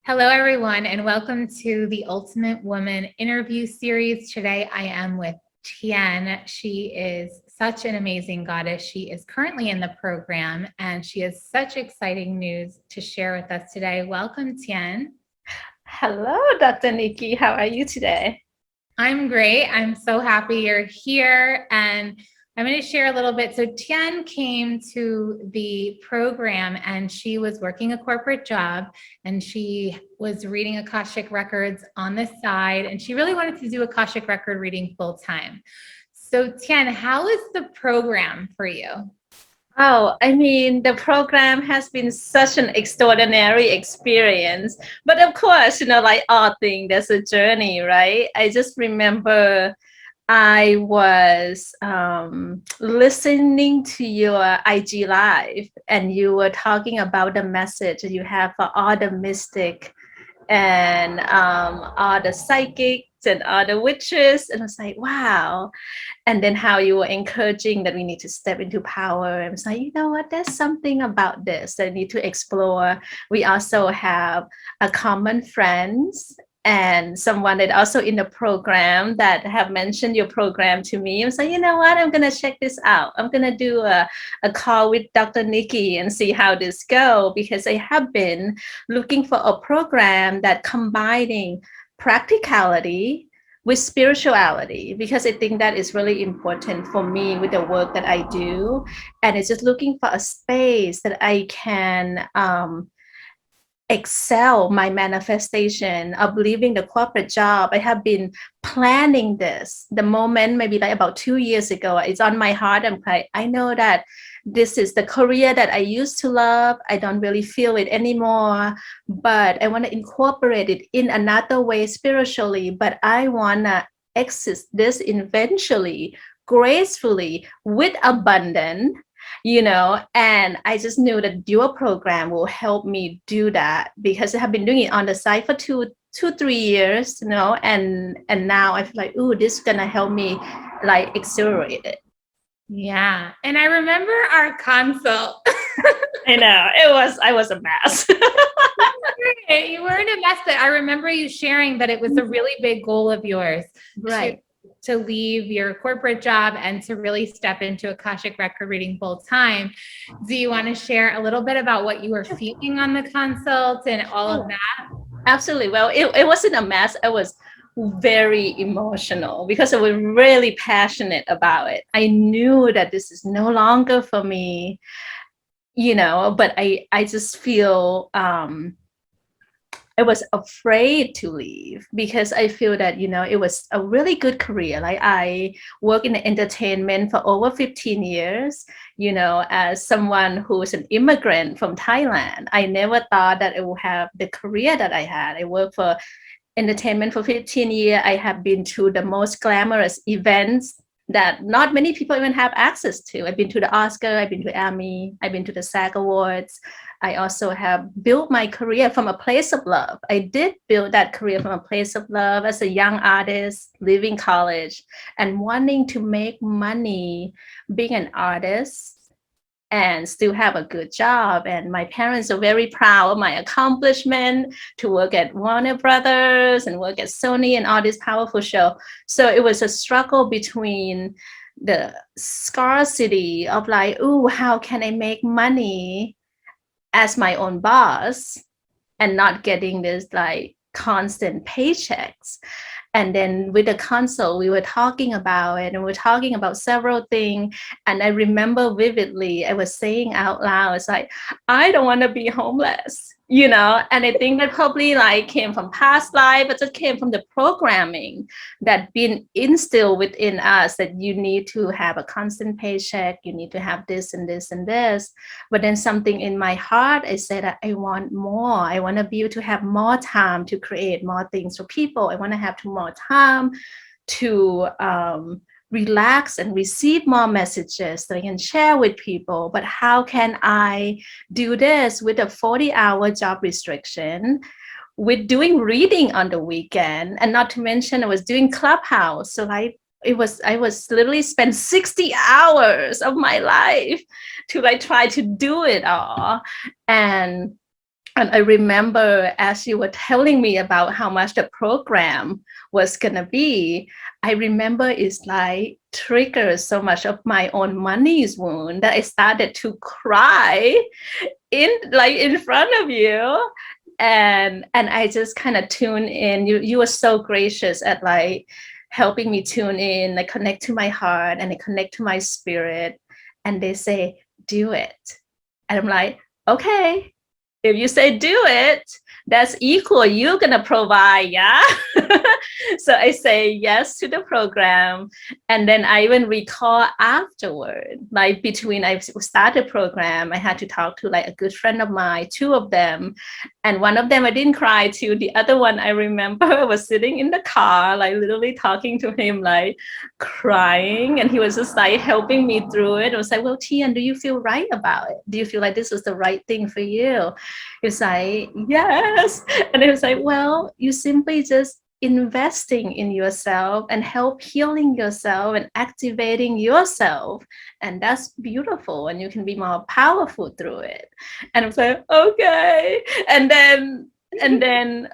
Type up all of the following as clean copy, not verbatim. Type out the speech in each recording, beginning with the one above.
Hello, everyone, and welcome to the Ultimate Woman interview series. Today, I am with Tien. She is such an amazing goddess. She is currently in the program, and she has such exciting news to share with us today. Welcome, Tien. Hello, Dr. Nikki. How are you today? I'm great. I'm so happy you're here. And I'm going to share a little bit. So Tien came to the program and she was working a corporate job and she was reading Akashic records on the side. And she really wanted to do Akashic record reading full time. So Tien, how is the program for you? The program has been such an extraordinary experience. But of course, like all things, there's a journey, right? I just remember I was listening to your IG Live, and you were talking about the message you have for all the mystic and all the psychics and all the witches. And I was like, wow. And then how you were encouraging that we need to step into power. And it's like, you know what, there's something about this that I need to explore. We also have a common friends and someone that also in the program that have mentioned your program to me. I was like, you know what, I'm going to check this out. I'm going to do a call with Dr. Nikki and see how this go, because I have been looking for a program that combining practicality with spirituality, because I think that is really important for me with the work that I do. And it's just looking for a space that I can excel my manifestation of leaving the corporate job. I have been planning this the moment, maybe like about 2 years ago. It's on my heart. I'm like, I know that this is the career that I used to love. I don't really feel it anymore, but I want to incorporate it in another way spiritually. But I want to exit this eventually, gracefully, with abundance, and I just knew that your program will help me do that, because I have been doing it on the side for 3 years, and now I feel like, ooh, this is gonna help me like accelerate it. Yeah. And I remember our consult. I know I was a mess. You weren't a mess, but I remember you sharing that it was a really big goal of yours, Right. to leave your corporate job and to really step into Akashic record reading full time. Do you want to share a little bit about what you were feeling on the consult and all of that? Absolutely. Well, it wasn't a mess. I was very emotional because I was really passionate about it. I knew that this is no longer for me, but I just feel I was afraid to leave, because I feel that, it was a really good career. Like, I work in entertainment for over 15 years, as someone who is an immigrant from Thailand. I never thought that I would have the career that I had. I worked for entertainment for 15 years. I have been to the most glamorous events that not many people even have access to. I've been to the Oscar, I've been to Emmy, I've been to the SAG Awards. I also have built my career from a place of love. I did build that career from a place of love as a young artist, leaving college and wanting to make money being an artist and still have a good job. And my parents are very proud of my accomplishment to work at Warner Brothers and work at Sony and all these powerful shows. So it was a struggle between the scarcity of like, oh, how can I make money as my own boss and not getting this like constant paychecks. And then with the console, we were talking about it, and we are talking about several things. And I remember vividly, I was saying out loud, it's like, I don't want to be homeless, and I think that probably like came from past life, but it came from the programming that been instilled within us, that you need to have a constant paycheck, you need to have this and this and this. But then something in my heart, I said that I want more. I want to be able to have more time to create more things for people. I want to have more time to relax and receive more messages that I can share with people. But how can I do this with a 40-hour job restriction, with doing reading on the weekend, and not to mention I was doing Clubhouse. So like, I was literally spent 60 hours of my life to like try to do it all. And And I remember as you were telling me about how much the program was gonna be, I remember it's like triggered so much of my own money's wound that I started to cry in front of you. And I just kind of tune in. You were so gracious at like helping me tune in, like connect to my heart and I connect to my spirit. And they say, do it. And I'm like, okay, if you say do it, that's equal. You're gonna provide, yeah. So I say yes to the program, and then I even recall afterward, like between I started program, I had to talk to like a good friend of mine, two of them, and one of them I didn't cry to. The other one I remember I was sitting in the car, like literally talking to him, like crying, and he was just like helping me through it. I was like, well, Tien, do you feel right about it? Do you feel like this was the right thing for you? He was like, yes. And it was like, well, you simply just investing in yourself and help healing yourself and activating yourself. And that's beautiful. And you can be more powerful through it. And I was like, okay. And then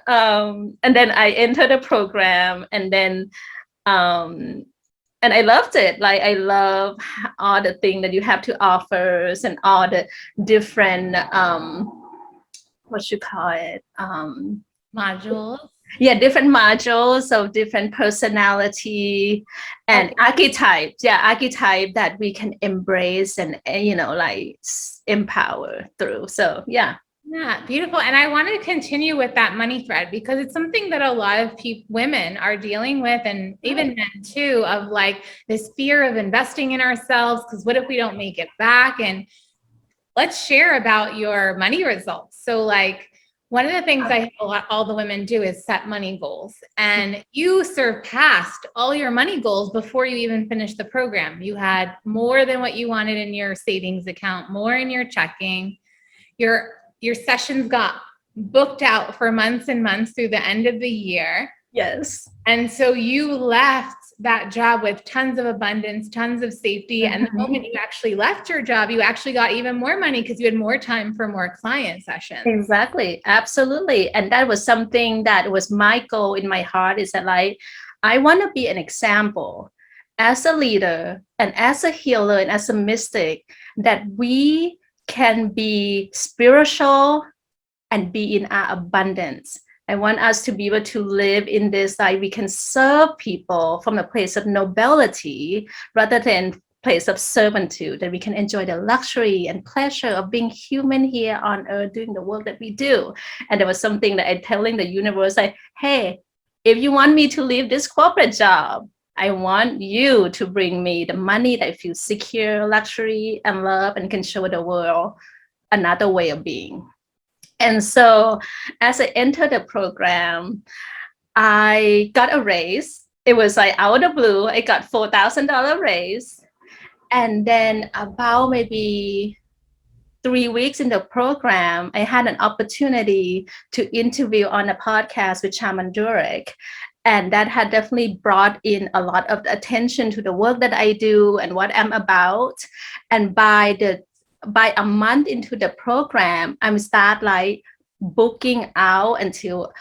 I entered the program, and I loved it. Like I love all the things that you have to offer and all the different what you call it, Modules. yeah, different modules of different personality and archetypes. Yeah, archetype that we can embrace and like empower through. So yeah. Yeah, beautiful. And I want to continue with that money thread because it's something that a lot of women are dealing with, and even men too, of like this fear of investing in ourselves. Because what if we don't make it back? And let's share about your money results. So like one of the things I have all the women do is set money goals, and you surpassed all your money goals before you even finished the program. You had more than what you wanted in your savings account, more in your checking. Your sessions got booked out for months and months through the end of the year. Yes. And so you left that job with tons of abundance, tons of safety. Mm-hmm. And the moment you actually left your job, you actually got even more money because you had more time for more client sessions. Exactly. Absolutely. And that was something that was my goal in my heart, is that like, I want to be an example as a leader and as a healer and as a mystic, that we can be spiritual and be in our abundance. I want us to be able to live in this, like we can serve people from a place of nobility rather than place of servitude, that we can enjoy the luxury and pleasure of being human here on earth doing the work that we do. And there was something that I'm telling the universe, like, hey, if you want me to leave this corporate job, I want you to bring me the money that I feel secure, luxury, and love, and can show the world another way of being. And so as I entered the program, I got a raise. It was like out of the blue, I got $4,000 raise. And then about maybe 3 weeks in the program, I had an opportunity to interview on a podcast with Shaman Durek. And that had definitely brought in a lot of attention to the work that I do and what I'm about. And by a month into the program, I'm start like booking out until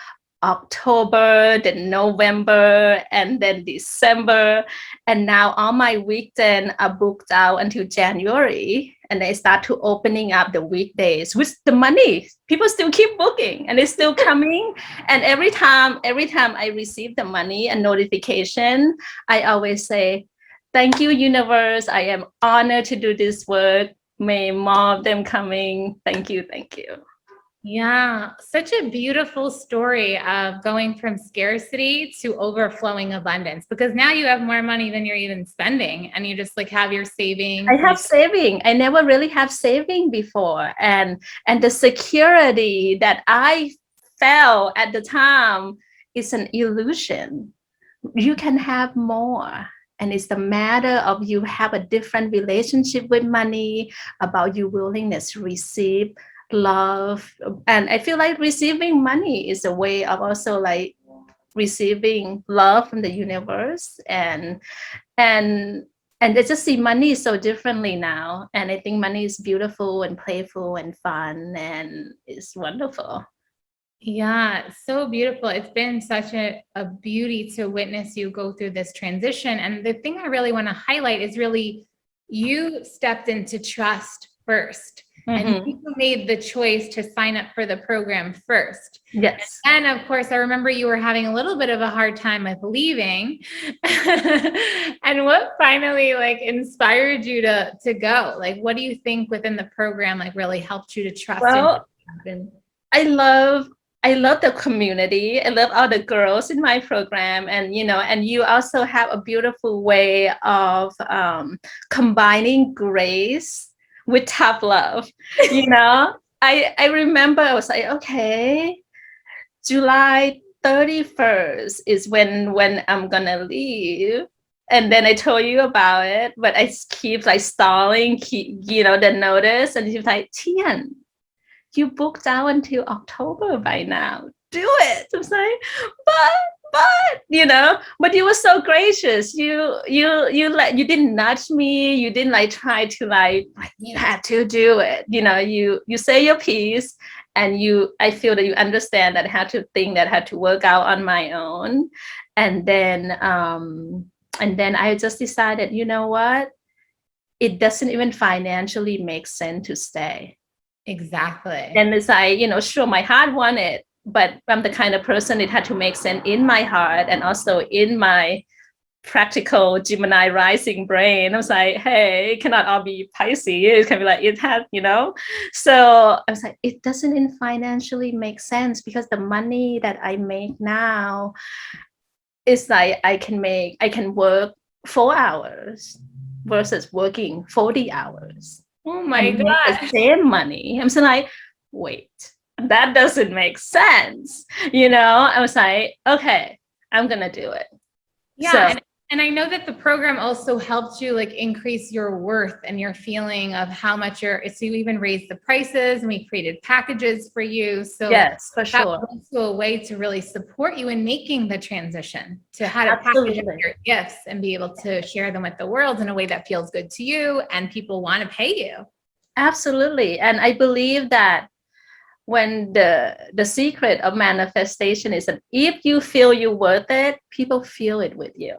October, then November, and then December. And now all my weekends are booked out until January. And they start to opening up the weekdays with the money. People still keep booking and it's still coming. And every time I receive the money and notification, I always say, thank you, universe. I am honored to do this work. May more of them coming. Thank you. Thank you. Yeah, such a beautiful story of going from scarcity to overflowing abundance, because now you have more money than you're even spending, and you just like have your savings. I have saving. I never really have saving before. And the security that I felt at the time is an illusion. You can have more. And it's the matter of you have a different relationship with money, about your willingness to receive love. And I feel like receiving money is a way of also like receiving love from the universe, and And I just see money so differently now. And I think money is beautiful and playful and fun, and it's wonderful. Yeah, so beautiful. It's been such a beauty to witness you go through this transition. And the thing I really want to highlight is really you stepped into trust first. And Mm-hmm. you made the choice to sign up for the program first. Yes. And of course, I remember you were having a little bit of a hard time with leaving. And what finally like inspired you to go? Like, what do you think within the program like really helped you to trust in Well, and I love the community. I love all the girls in my program, and and you also have a beautiful way of combining grace with tough love. I remember I was like, okay, July 31st is when I'm gonna leave. And then I told you about it, but I keep like stalling, the notice, and she's like, Tien, you booked out until October by now. Do it. I'm saying, but you were so gracious. You didn't nudge me. You didn't like try to like you have to do it. You say your piece, and I feel that you understand that I had to think that I had to work out on my own. And then I just decided, you know what? It doesn't even financially make sense to stay. exactly. And it's like, sure, my heart wanted, but I'm the kind of person it had to make sense in my heart and also in my practical Gemini rising brain. I was like, hey, it cannot all be Pisces. It can be like, it had. So I was like, it doesn't financially make sense because the money that I make now is like I can work 4 hours versus working 40 hours. Oh my And make the God. same money. I'm so like, wait, that doesn't make sense. I was like, okay, I'm gonna do it. Yeah. So And I know that the program also helped you like increase your worth and your feeling of how much so you even raised the prices and we created packages for you. So yes, for that sure. was also a way to really support you in making the transition to how to package up Absolutely. your gifts and be able to share them with the world in a way that feels good to you and people want to pay you. Absolutely. And I believe that when the secret of manifestation is that if you feel you're worth it, people feel it with you.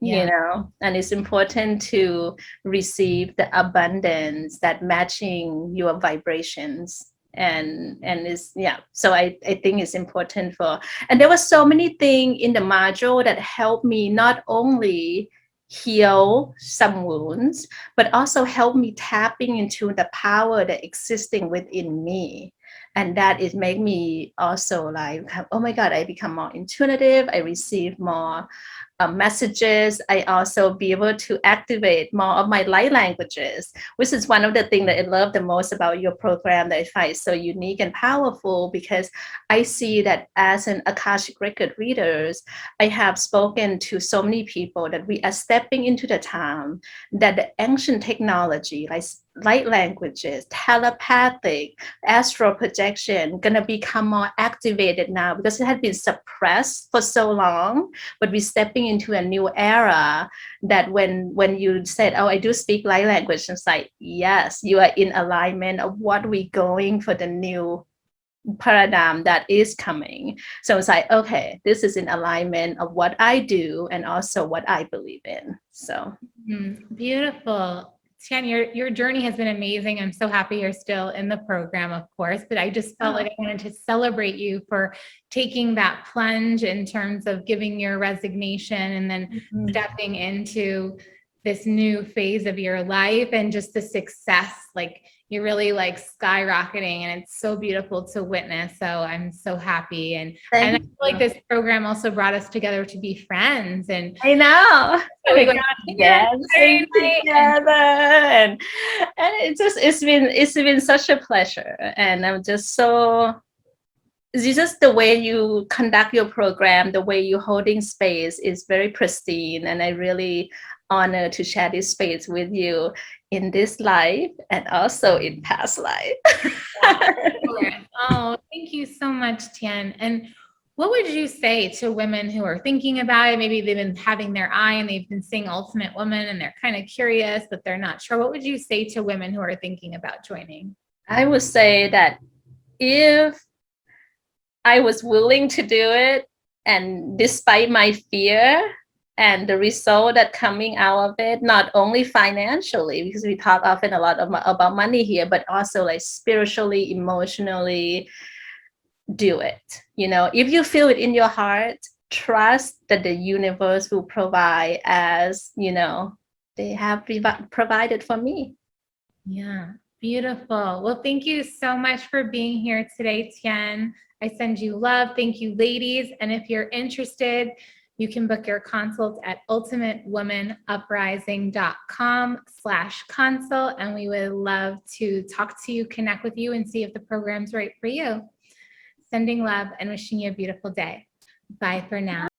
Yeah. And it's important to receive the abundance that matching your vibrations, and is so I think it's important and there was so many things in the module that helped me not only heal some wounds but also help me tapping into the power that existing within me, and that is make me also like, oh my God, I become more intuitive, I receive more messages. I also be able to activate more of my light languages, which is one of the things that I love the most about your program that I find so unique and powerful, because I see that as an Akashic record readers, I have spoken to so many people that we are stepping into the time that the ancient technology like light languages, telepathic, astral projection gonna become more activated now because it had been suppressed for so long, but we're stepping into a new era that when you said, oh, I do speak light language, it's like, yes, you are in alignment of what we're going for, the new paradigm that is coming. So it's like, okay, this is in alignment of what I do and also what I believe in. So Beautiful. Tien, your journey has been amazing. I'm so happy you're still in the program, of course, but I just felt like I wanted to celebrate you for taking that plunge in terms of giving your resignation and then stepping into this new phase of your life and just the success. Like you're really like skyrocketing and it's so beautiful to witness. So I'm so happy. And I feel like this program also brought us together to be friends. And I know. so we go dancing together, and it's been such a pleasure, and I'm just so, it's just the way you conduct your program, the way you're holding space is very pristine, and I really honor to share this space with you in this life and also in past life. Oh, thank you so much, Tien. And What would you say to women who are thinking about it? Maybe they've been having their eye and they've been seeing Ultimate Woman and they're kind of curious, but they're not sure. What would you say to women who are thinking about joining? I would say that if I was willing to do it, and despite my fear and the result that coming out of it, not only financially, because we talk often a lot about money here, but also like spiritually, emotionally, do it. If you feel it in your heart, trust that the universe will provide, as they have provided for me. Yeah, beautiful. Well, thank you so much for being here today, Tien. I send you love. Thank you, ladies. And if you're interested, you can book your consult at ultimatewomanuprising.com/consult. And we would love to talk to you, connect with you, and see if the program's right for you. Sending love and wishing you a beautiful day. Bye for now.